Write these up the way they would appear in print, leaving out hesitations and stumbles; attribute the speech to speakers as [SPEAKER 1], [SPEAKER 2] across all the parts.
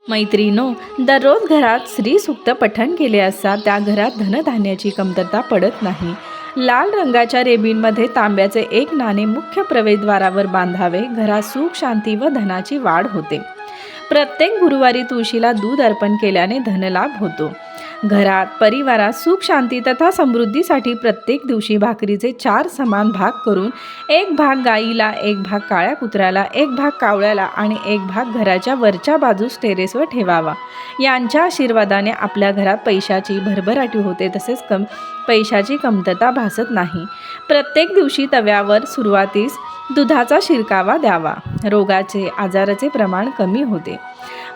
[SPEAKER 1] मैत्रिणो, दररोज घरात श्री सूक्त पठण केले असता त्या घरात धनधान्याची कमतरता पडत नाही. लाल रंगाच्या रेबीनमध्ये तांब्याचे एक नाणे मुख्य प्रवेशद्वारावर बांधावे. घरात सुख, शांती व धनाची वाढ होते. प्रत्येक गुरुवारी तुळशीला दूध अर्पण केल्याने धनलाभ होतो. घरात परिवारात सुख, शांती तथा समृद्धीसाठी प्रत्येक दिवशी भाकरीचे 4 समान भाग करून एक भाग गाईला, एक भाग काळ्या कुत्र्याला, एक भाग कावळ्याला आणि एक भाग घराच्या वरच्या बाजूस टेरेसवर ठेवावा. यांच्या आशीर्वादाने आपल्या घरात पैशाची भरभराटी होते, तसेच पैशाची कमतरता भासत नाही. प्रत्येक दिवशी तव्यावर सुरुवातीस दुधाचा शिरकावा द्यावा. रोगाचे, आजाराचे प्रमाण कमी होते.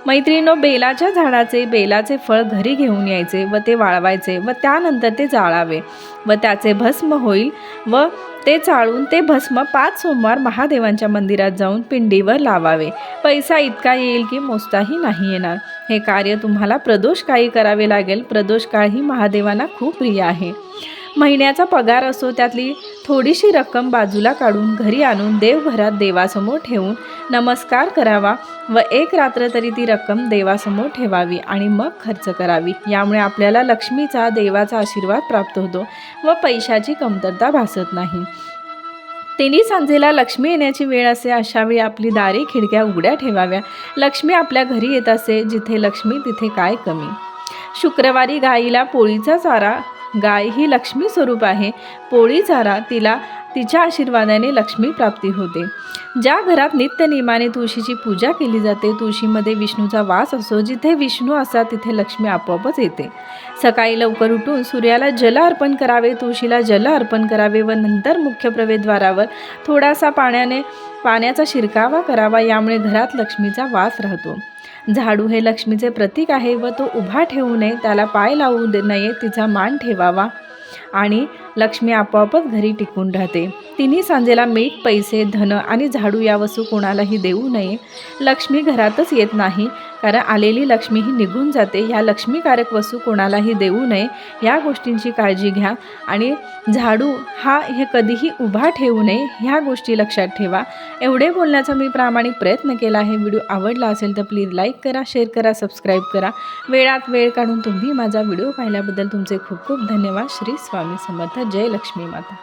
[SPEAKER 1] मैत्रिणींनो, बेलाचे फळ घरी घेऊन यायचे व ते वाळवायचे व त्यानंतर ते जाळावे व त्याचे भस्म होईल व ते चाळून ते भस्म 5 सोमवार महादेवांच्या मंदिरात जाऊन पिंडीवर लावावे. पैसा इतका येईल की मोजताही नाही येणार. हे कार्य तुम्हाला प्रदोषकाळी करावे लागेल. प्रदोषकाळ ही महादेवांना खूप प्रिय आहे. महिन्याचा पगार असो त्यातली थोडीशी रक्कम बाजूला काढून घरी आणून देवघरात देवासमोर ठेवून नमस्कार करावा व एक रात्र तरी ती रक्कम देवासमोर ठेवावी आणि मग खर्च करावी. यामुळे आपल्याला लक्ष्मीचा, देवाचा आशीर्वाद प्राप्त होतो व पैशाची कमतरता भासत नाही. तिन्ही सांजेला लक्ष्मी येण्याची वेळ असे, अशावेळी आपली दारे, खिडक्या उघड्या ठेवाव्या. लक्ष्मी आपल्या घरी येत असे. जिथे लक्ष्मी तिथे काय कमी. शुक्रवारी गाईला पोळीचा चारा. गाय ही लक्ष्मी स्वरूप आहे. पोळी चारा तिला, तिच्या आशीर्वादाने लक्ष्मी प्राप्ती होते. ज्या घरात नित्यनेमाने तुळशीची पूजा केली जाते, तुळशीमध्ये विष्णूचा वास असो, जिथे विष्णू असतात तिथे लक्ष्मी आपोआपच येते. सकाळी लवकर उठून सूर्याला जल अर्पण करावे, तुळशीला जल अर्पण करावे व नंतर मुख्य प्रवेशद्वारावर थोडासा पाण्याचा शिरकावा करावा. यामुळे घरात लक्ष्मीचा वास राहतो. झाडू हे लक्ष्मीचे प्रतीक आहे व तो उभा ठेवू नये, त्याला पाय लावू नये, तिचा मान ठेवावा आणि लक्ष्मी आपोआपच घरी टिकून राहते. तिन्ही सांजेला मीठ, पैसे, धन आणि झाडू या वस्तू कोणालाही देऊ नये. लक्ष्मी घरातच येत नाही, कारण आलेली लक्ष्मी ही निघून जाते. ह्या लक्ष्मीकारक वस्तू कोणालाही देऊ नये. या गोष्टींची काळजी घ्या. आणि झाडू हे कधीही उभा ठेवू नये, ह्या गोष्टी लक्षात ठेवा. एवढे बोलण्याचा मी प्रामाणिक प्रयत्न केला आहे. व्हिडिओ आवडला असेल तर प्लीज लाईक करा, शेअर करा, सबस्क्राईब करा. वेळात वेळ काढून तुम्ही माझा व्हिडिओ पाहिल्याबद्दल तुमचे खूप खूप धन्यवाद. श्री स्वामी समर्थ. जय लक्ष्मी माता.